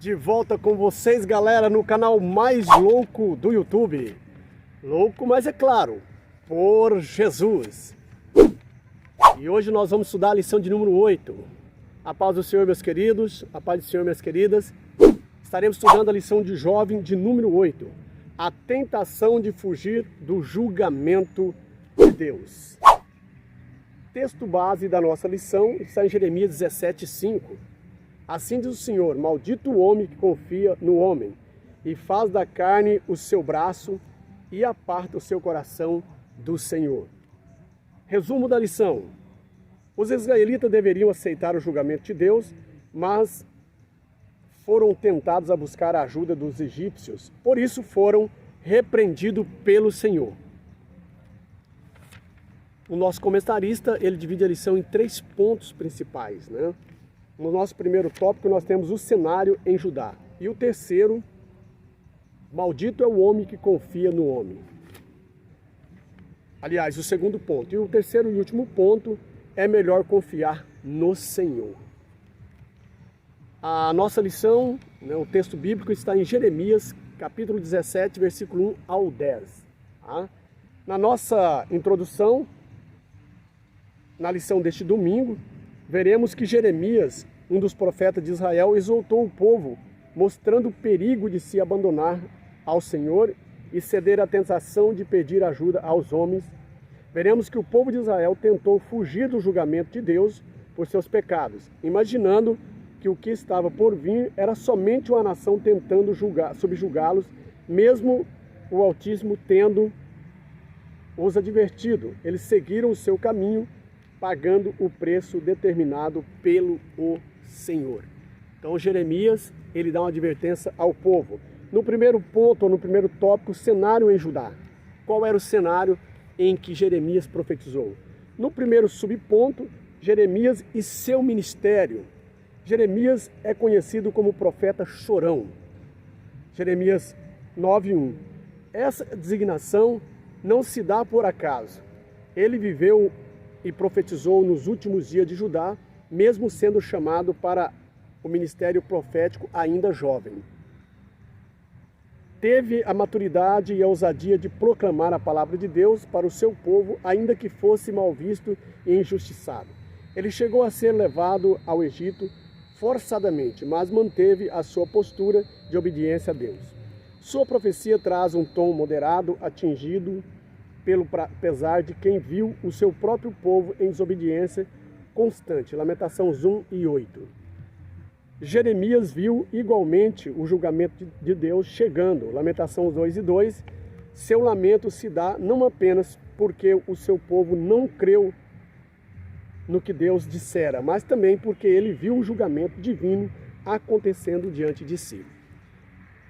De volta com vocês, galera, no canal mais louco do YouTube. Louco, mas é claro, por Jesus. E hoje nós vamos estudar a lição de número 8. A paz do Senhor, meus queridos, a paz do Senhor, minhas queridas. Estaremos estudando a lição de jovem de número 8. A tentação de fugir do julgamento de Deus. Texto base da nossa lição está em Jeremias 17:5. Assim diz o Senhor: maldito o homem que confia no homem, e faz da carne o seu braço, e aparta o seu coração do Senhor. Resumo da lição: os israelitas deveriam aceitar o julgamento de Deus, mas foram tentados a buscar a ajuda dos egípcios, por isso foram repreendidos pelo Senhor. O nosso comentarista, ele divide a lição em 3 pontos principais, né? No nosso primeiro tópico nós temos o cenário em Judá. E o terceiro, maldito é o homem que confia no homem. Aliás, o segundo ponto. E o terceiro e último ponto, é melhor confiar no Senhor. A nossa lição, né, o texto bíblico está em Jeremias, capítulo 17, versículo 1 ao 10. Tá? Na nossa introdução, na lição deste domingo, veremos que Jeremias, um dos profetas de Israel, exortou o povo, mostrando o perigo de se abandonar ao Senhor e ceder à tentação de pedir ajuda aos homens. Veremos que o povo de Israel tentou fugir do julgamento de Deus por seus pecados, imaginando que o que estava por vir era somente uma nação tentando subjugá-los, mesmo o Altíssimo tendo os advertido. Eles seguiram o seu caminho, pagando o preço determinado pelo Senhor. Então Jeremias, ele dá uma advertência ao povo. No primeiro ponto, ou no primeiro tópico, cenário em Judá. Qual era o cenário em que Jeremias profetizou? No primeiro subponto, Jeremias e seu ministério. Jeremias é conhecido como profeta chorão. Jeremias 9:1. Essa designação não se dá por acaso. Ele viveu e profetizou nos últimos dias de Judá, mesmo sendo chamado para o ministério profético ainda jovem. Teve a maturidade e a ousadia de proclamar a palavra de Deus para o seu povo, ainda que fosse mal visto e injustiçado. Ele chegou a ser levado ao Egito forçadamente, mas manteve a sua postura de obediência a Deus. Sua profecia traz um tom moderado, atingido pelo pesar de quem viu o seu próprio povo em desobediência constante. Lamentações 1:8. Jeremias viu igualmente o julgamento de Deus chegando. Lamentações 2:2. Seu lamento se dá não apenas porque o seu povo não creu no que Deus dissera, mas também porque ele viu o julgamento divino acontecendo diante de si.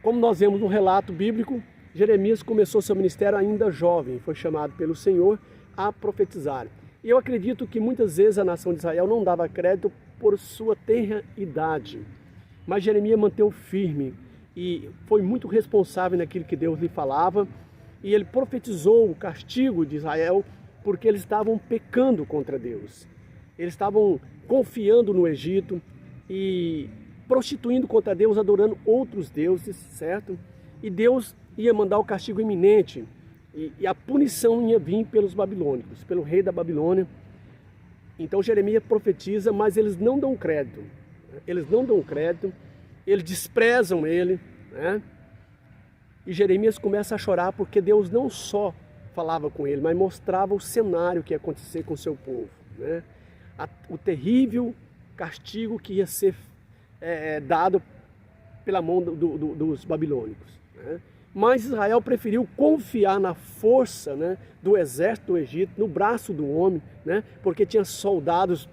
Como nós vemos no relato bíblico, Jeremias começou seu ministério ainda jovem, foi chamado pelo Senhor a profetizar. E eu acredito que muitas vezes a nação de Israel não dava crédito por sua tenra idade, mas Jeremias manteve firme e foi muito responsável naquilo que Deus lhe falava, e ele profetizou o castigo de Israel porque eles estavam pecando contra Deus. Eles estavam confiando no Egito e prostituindo contra Deus, adorando outros deuses, certo? E Deus ia mandar o castigo iminente e a punição ia vir pelos babilônicos, pelo rei da Babilônia. Então Jeremias profetiza, mas eles não dão crédito. Eles não dão crédito, eles desprezam ele, né? E Jeremias começa a chorar porque Deus não só falava com ele, mas mostrava o cenário que ia acontecer com o seu povo, né? O terrível castigo que ia ser dado pela mão dos babilônicos, né? Mas Israel preferiu confiar na força, né, do exército do Egito, no braço do homem, né, porque tinha soldados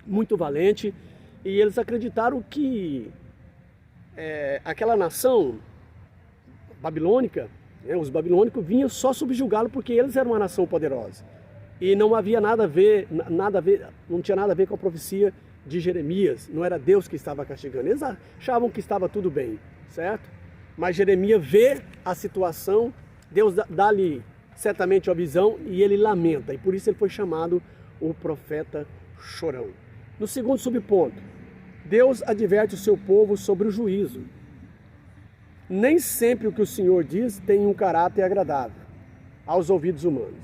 muito valentes, e eles acreditaram que aquela nação babilônica, né, os babilônicos vinham só subjugá-lo porque eles eram uma nação poderosa. E não havia nada a ver, não tinha nada a ver com a profecia de Jeremias, não era Deus que estava castigando, eles achavam que estava tudo bem, certo? Mas Jeremias vê a situação, Deus dá-lhe certamente a visão e ele lamenta. E por isso ele foi chamado o profeta chorão. No segundo subponto, Deus adverte o seu povo sobre o juízo. Nem sempre o que o Senhor diz tem um caráter agradável aos ouvidos humanos.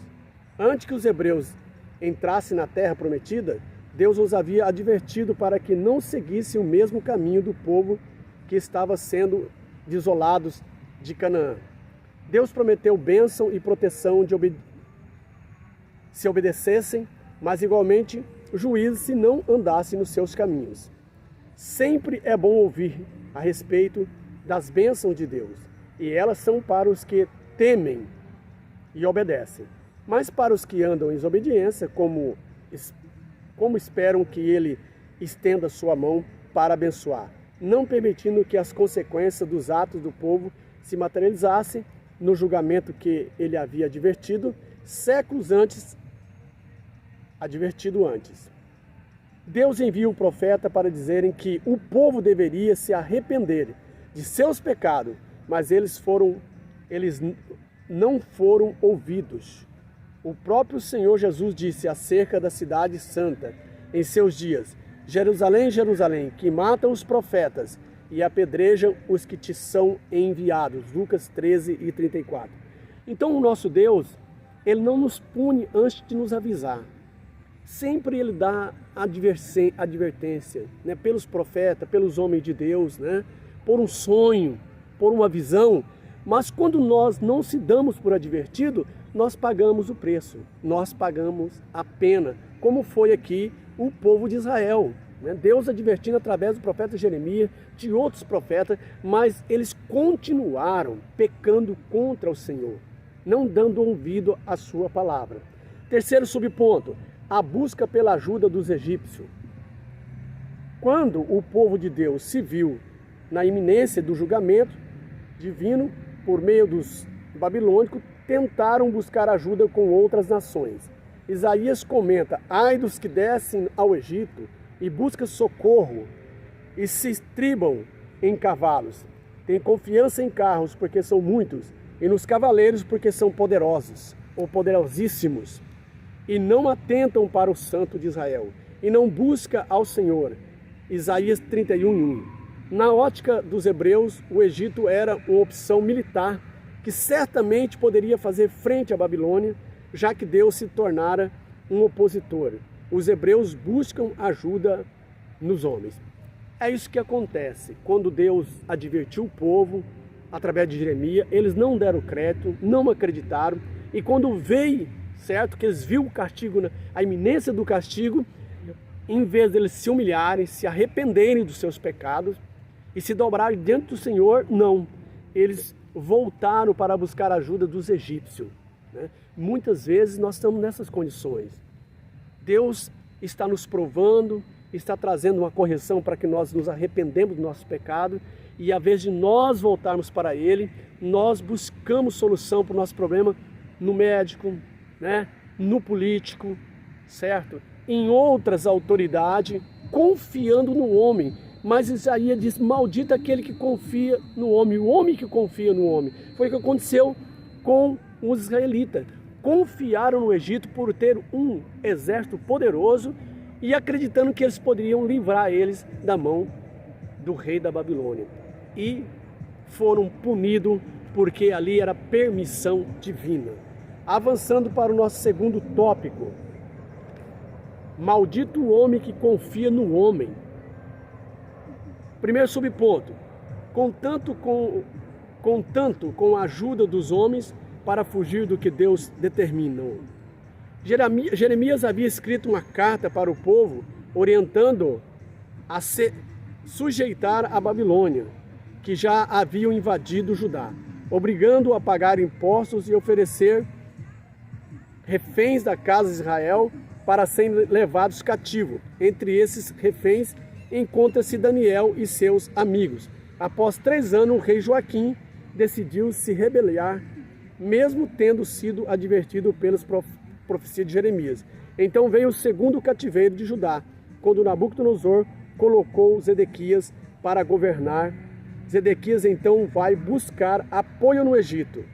Antes que os hebreus entrassem na terra prometida, Deus os havia advertido para que não seguissem o mesmo caminho do povo que estava sendo desolados de Canaã. Deus prometeu bênção e proteção se obedecessem, mas igualmente juízo se não andassem nos seus caminhos. Sempre é bom ouvir a respeito das bênçãos de Deus, e elas são para os que temem e obedecem. Mas para os que andam em desobediência, como esperam que Ele estenda sua mão para abençoar, não permitindo que as consequências dos atos do povo se materializassem no julgamento que Ele havia séculos antes. Deus envia o profeta para dizerem que o povo deveria se arrepender de seus pecados, mas eles não foram ouvidos. O próprio Senhor Jesus disse acerca da cidade santa em seus dias: Jerusalém, Jerusalém, que mata os profetas e apedrejam os que te são enviados. Lucas 13:34. Então o nosso Deus, Ele não nos pune antes de nos avisar. Sempre Ele dá advertência, né? Pelos profetas, pelos homens de Deus, né? Por um sonho, por uma visão. Mas quando nós não se damos por advertido, nós pagamos o preço, nós pagamos a pena, como foi aqui o povo de Israel, né? Deus advertindo através do profeta Jeremias, de outros profetas, mas eles continuaram pecando contra o Senhor, não dando ouvido à sua palavra. Terceiro subponto, a busca pela ajuda dos egípcios. Quando o povo de Deus se viu na iminência do julgamento divino por meio dos babilônicos, tentaram buscar ajuda com outras nações. Isaías comenta: ai dos que descem ao Egito e buscam socorro e se estribam em cavalos. Têm confiança em carros porque são muitos e nos cavaleiros porque são poderosos ou poderosíssimos, e não atentam para o Santo de Israel e não busca ao Senhor. Isaías 31:1. Na ótica dos hebreus, o Egito era uma opção militar que certamente poderia fazer frente à Babilônia, já que Deus se tornara um opositor. Os hebreus buscam ajuda nos homens. É isso que acontece. Quando Deus advertiu o povo, através de Jeremias, eles não deram crédito, não acreditaram, e quando veio, certo, que eles viram o castigo, a iminência do castigo, em vez deles se humilharem, se arrependerem dos seus pecados e se dobrarem diante do Senhor, não. Eles voltaram para buscar a ajuda dos egípcios, né? Muitas vezes nós estamos nessas condições. Deus está nos provando, está trazendo uma correção para que nós nos arrependemos do nosso pecado, e ao invés de nós voltarmos para Ele, nós buscamos solução para o nosso problema no médico, né? No político, certo? Em outras autoridades, confiando no homem. Mas Isaías diz: maldito aquele que confia no homem, o homem que confia no homem. Foi o que aconteceu com os israelitas. Confiaram no Egito por ter um exército poderoso e acreditando que eles poderiam livrar eles da mão do rei da Babilônia. E foram punidos porque ali era permissão divina. Avançando para o nosso segundo tópico. Maldito o homem que confia no homem. Primeiro subponto. Contanto com a ajuda dos homens para fugir do que Deus determinou. Jeremias havia escrito uma carta para o povo, orientando a se sujeitar à Babilônia, que já haviam invadido Judá, obrigando-o a pagar impostos e oferecer reféns da casa de Israel para serem levados cativos. Entre esses reféns encontra-se Daniel e seus amigos. Após 3 anos, o rei Joaquim decidiu se rebelar, mesmo tendo sido advertido pelas profecias de Jeremias. Então veio o segundo cativeiro de Judá, quando Nabucodonosor colocou Zedequias para governar. Zedequias então vai buscar apoio no Egito.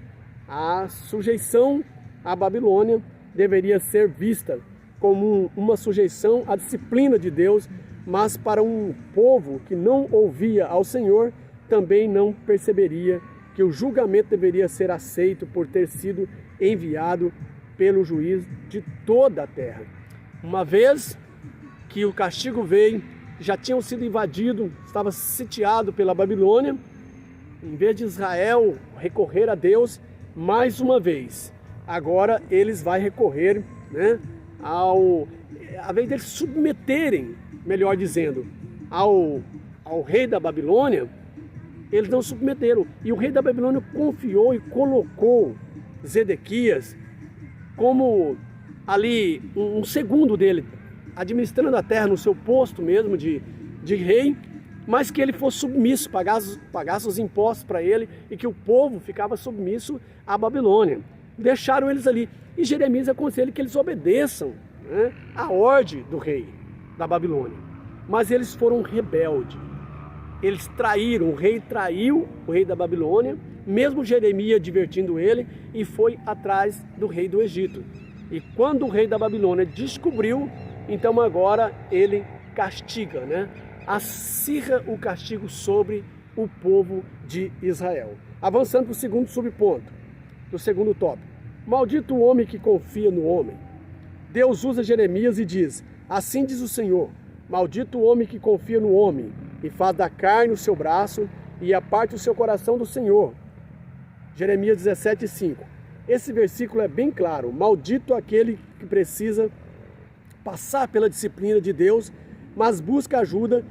A sujeição à Babilônia deveria ser vista como uma sujeição à disciplina de Deus, mas para um povo que não ouvia ao Senhor, também não perceberia que o julgamento deveria ser aceito por ter sido enviado pelo juiz de toda a terra. Uma vez que o castigo veio, já tinham sido invadidos, estava sitiado pela Babilônia, em vez de Israel recorrer a Deus, mais uma vez, agora eles vão recorrer, ao invés de eles submeterem, melhor dizendo, ao rei da Babilônia, eles não submeteram. E o rei da Babilônia confiou e colocou Zedequias como ali um segundo dele, administrando a terra no seu posto mesmo de rei, mas que ele fosse submisso, pagasse os impostos para ele e que o povo ficava submisso à Babilônia. Deixaram eles ali. E Jeremias aconselha que eles obedeçam à ordem do rei da Babilônia. Mas eles foram rebeldes. Eles traíram, o rei traiu o rei da Babilônia, mesmo Jeremias divertindo ele, e foi atrás do rei do Egito. E quando o rei da Babilônia descobriu, então agora ele castiga, acirra o castigo sobre o povo de Israel. Avançando para o segundo subponto, do segundo tópico. Maldito o homem que confia no homem. Deus usa Jeremias e diz: assim diz o Senhor, maldito o homem que confia no homem, e faz da carne o seu braço, e aparte o seu coração do Senhor. Jeremias 17:5. Esse versículo é bem claro. Maldito aquele que precisa passar pela disciplina de Deus, mas busca ajuda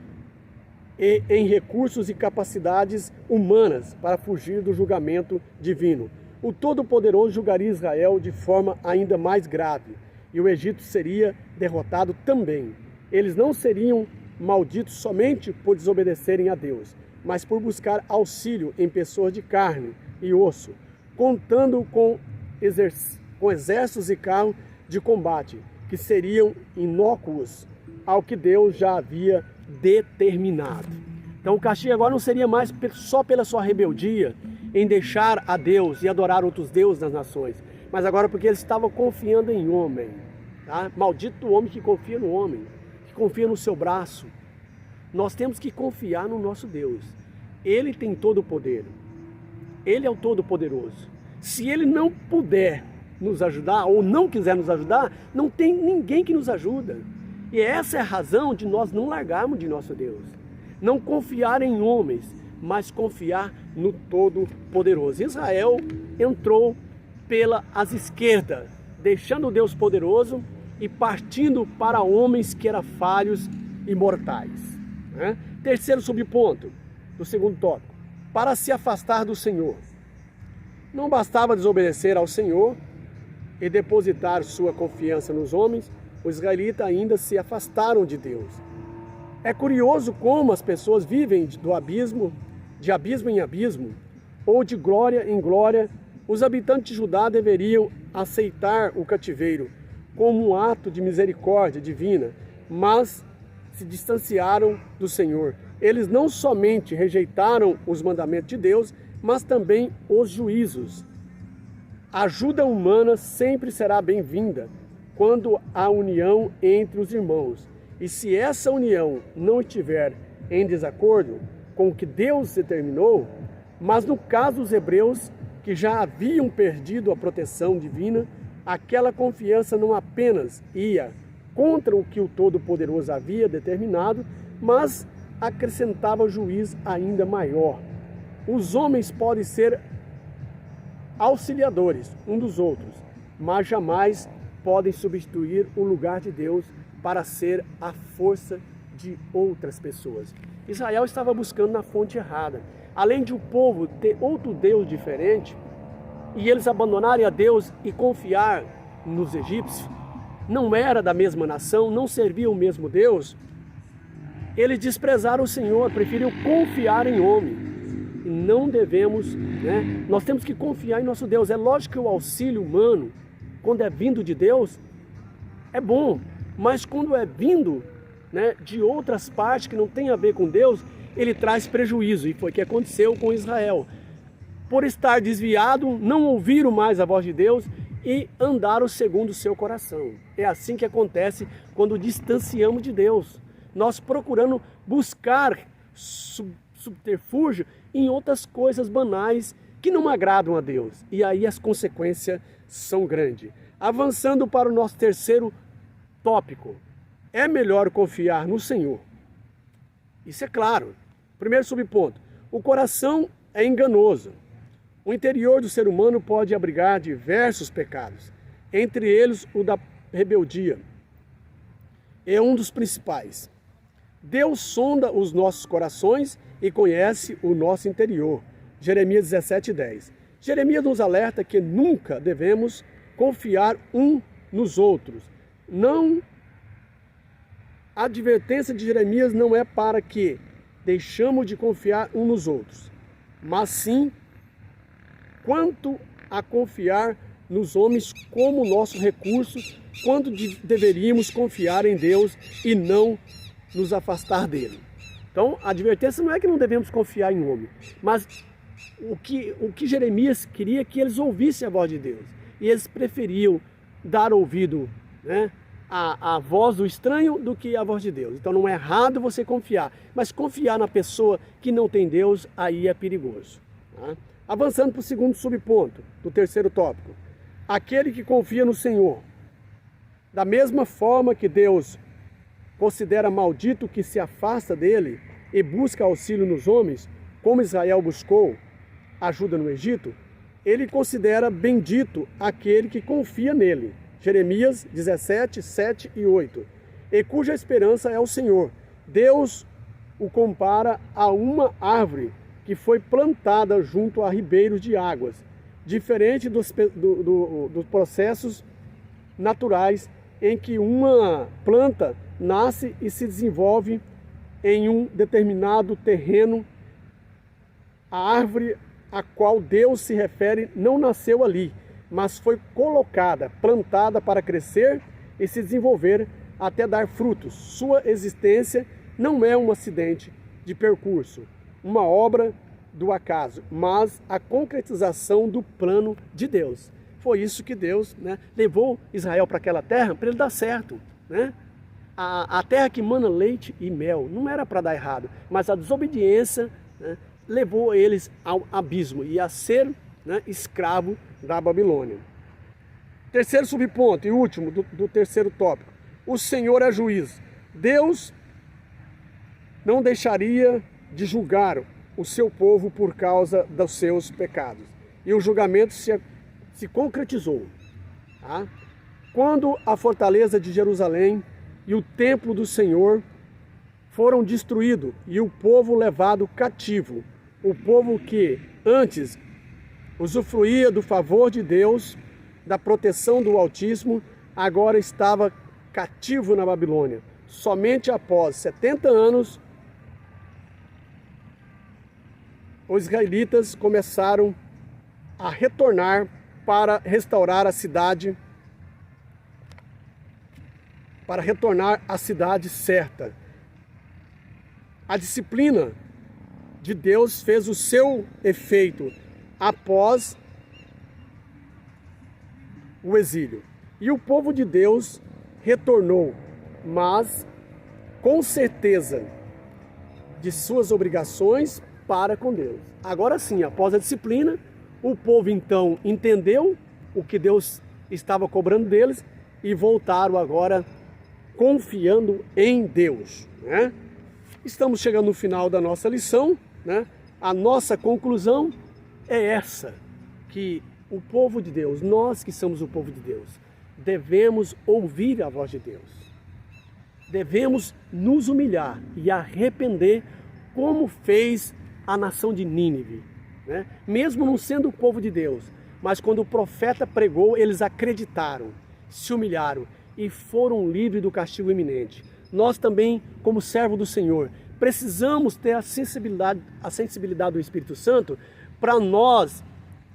em recursos e capacidades humanas para fugir do julgamento divino. O Todo-Poderoso julgaria Israel de forma ainda mais grave, e o Egito seria derrotado também. Eles não seriam malditos somente por desobedecerem a Deus, mas por buscar auxílio em pessoas de carne e osso, contando com exércitos e carros de combate, que seriam inócuos ao que Deus já havia determinado. Então o castigo agora não seria mais só pela sua rebeldia em deixar a Deus e adorar outros deuses nas nações, mas agora porque eles estavam confiando em homem. Maldito o homem que confia no homem, que confia no seu braço. Nós temos que confiar no nosso Deus. Ele tem todo o poder. Ele é o Todo-Poderoso. Se Ele não puder nos ajudar ou não quiser nos ajudar, não tem ninguém que nos ajuda. E essa é a razão de nós não largarmos de nosso Deus. Não confiar em homens, mas confiar no Todo-Poderoso. Israel entrou pelas esquerdas, deixando o Deus poderoso e partindo para homens que eram falhos e mortais. Terceiro subponto do segundo tópico. Para se afastar do Senhor. Não bastava desobedecer ao Senhor e depositar sua confiança nos homens, os israelitas ainda se afastaram de Deus. É curioso como as pessoas vivem do abismo, de abismo em abismo, ou de glória em glória. Os habitantes de Judá deveriam aceitar o cativeiro como um ato de misericórdia divina, mas se distanciaram do Senhor. Eles não somente rejeitaram os mandamentos de Deus, mas também os juízos. A ajuda humana sempre será bem-vinda quando há união entre os irmãos. E se essa união não estiver em desacordo com o que Deus determinou, mas no caso dos hebreus que já haviam perdido a proteção divina, aquela confiança não apenas ia contra o que o Todo-Poderoso havia determinado, mas acrescentava juízo ainda maior. Os homens podem ser auxiliadores uns dos outros, mas jamais podem substituir o lugar de Deus para ser a força de outras pessoas. Israel estava buscando na fonte errada. Além de o povo ter outro Deus diferente, e eles abandonarem a Deus e confiar nos egípcios, não era da mesma nação, não serviam o mesmo Deus, eles desprezaram o Senhor, preferiram confiar em homem. E não devemos, nós temos que confiar em nosso Deus. É lógico que o auxílio humano, quando é vindo de Deus, é bom, mas quando é vindo de outras partes que não tem a ver com Deus, ele traz prejuízo, e foi o que aconteceu com Israel. Por estar desviado, não ouviram mais a voz de Deus e andaram segundo o seu coração. É assim que acontece quando distanciamos de Deus. nós procurando buscar subterfúgio em outras coisas banais que não agradam a Deus. E aí as consequências são grandes. Avançando para o nosso terceiro tópico. É melhor confiar no Senhor. Isso é claro. Primeiro subponto. O coração é enganoso. O interior do ser humano pode abrigar diversos pecados. Entre eles o da rebeldia. É um dos principais. Deus sonda os nossos corações e conhece o nosso interior. Jeremias 17:10. Jeremias nos alerta que nunca devemos confiar um nos outros. A advertência de Jeremias não é para que deixamos de confiar uns nos outros, mas sim quanto a confiar nos homens como nosso recurso, quando deveríamos confiar em Deus e não nos afastar dele. Então, a advertência não é que não devemos confiar em homem, mas o que Jeremias queria que eles ouvissem a voz de Deus. E eles preferiam dar ouvido, né, à voz do estranho do que à voz de Deus. Então não é errado você confiar, mas confiar na pessoa que não tem Deus, aí é perigoso. Tá? Avançando para o segundo subponto, do terceiro tópico. Aquele que confia no Senhor. Da mesma forma que Deus considera maldito que se afasta dele e busca auxílio nos homens, como Israel buscou ajuda no Egito, ele considera bendito aquele que confia nele. Jeremias 17, 7 e 8. E cuja esperança é o Senhor. Deus o compara a uma árvore que foi plantada junto a ribeiros de águas, diferente dos processos naturais em que uma planta nasce e se desenvolve em um determinado terreno. A árvore a qual Deus se refere não nasceu ali, mas foi colocada, plantada para crescer e se desenvolver até dar frutos. Sua existência não é um acidente de percurso, uma obra do acaso, mas a concretização do plano de Deus. Foi isso que Deus, né, levou Israel para aquela terra para ele dar certo, né? A terra que mana leite e mel, não era para dar errado, mas a desobediência, né, levou eles ao abismo e a ser, né, escravo da Babilônia. Terceiro subponto e último do terceiro tópico. O Senhor é juiz. Deus não deixaria de julgar o seu povo por causa dos seus pecados. E o julgamento se concretizou. Tá? Quando a fortaleza de Jerusalém e o templo do Senhor foram destruídos e o povo levado cativo, o povo que antes usufruía do favor de Deus, da proteção do Altíssimo, agora estava cativo na Babilônia. Somente após 70 anos, os israelitas começaram a retornar para restaurar a cidade, para retornar à cidade certa. A disciplina de Deus fez o seu efeito após o exílio. E o povo de Deus retornou, mas com certeza de suas obrigações para com Deus. Agora sim, após a disciplina, o povo então entendeu o que Deus estava cobrando deles e voltaram agora confiando em Deus, né? Estamos chegando no final da nossa lição, né? A nossa conclusão é essa, que o povo de Deus, nós que somos o povo de Deus, devemos ouvir a voz de Deus. Devemos nos humilhar e arrepender como fez a nação de Nínive, né? Mesmo não sendo o povo de Deus, mas quando o profeta pregou, eles acreditaram, se humilharam e foram livres do castigo iminente. Nós também, como servo do Senhor, precisamos ter a sensibilidade do Espírito Santo para nós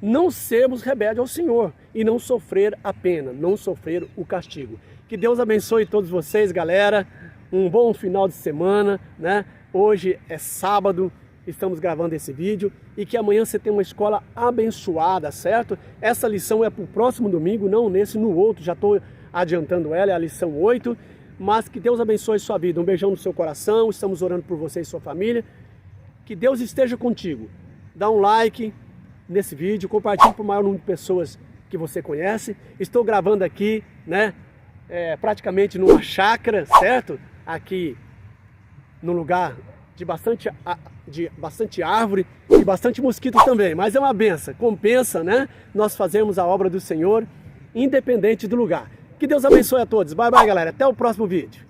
não sermos rebeldes ao Senhor e não sofrer a pena, não sofrer o castigo. Que Deus abençoe todos vocês, galera. Um bom final de semana, né? Hoje é sábado, estamos gravando esse vídeo e que amanhã você tenha uma escola abençoada, certo? Essa lição é para o próximo domingo, não nesse, no outro. Já estou adiantando ela, é a lição 8. mas que Deus abençoe sua vida. Um beijão no seu coração, estamos orando por você e sua família. Que Deus esteja contigo. Dá um like nesse vídeo, compartilhe para o maior número de pessoas que você conhece. Estou gravando aqui, né, praticamente numa chácara, certo? Aqui num lugar de bastante árvore e bastante mosquito também, mas é uma benção, compensa, né? Nós fazemos a obra do Senhor, independente do lugar. Que Deus abençoe a todos. Bye, bye, galera. Até o próximo vídeo.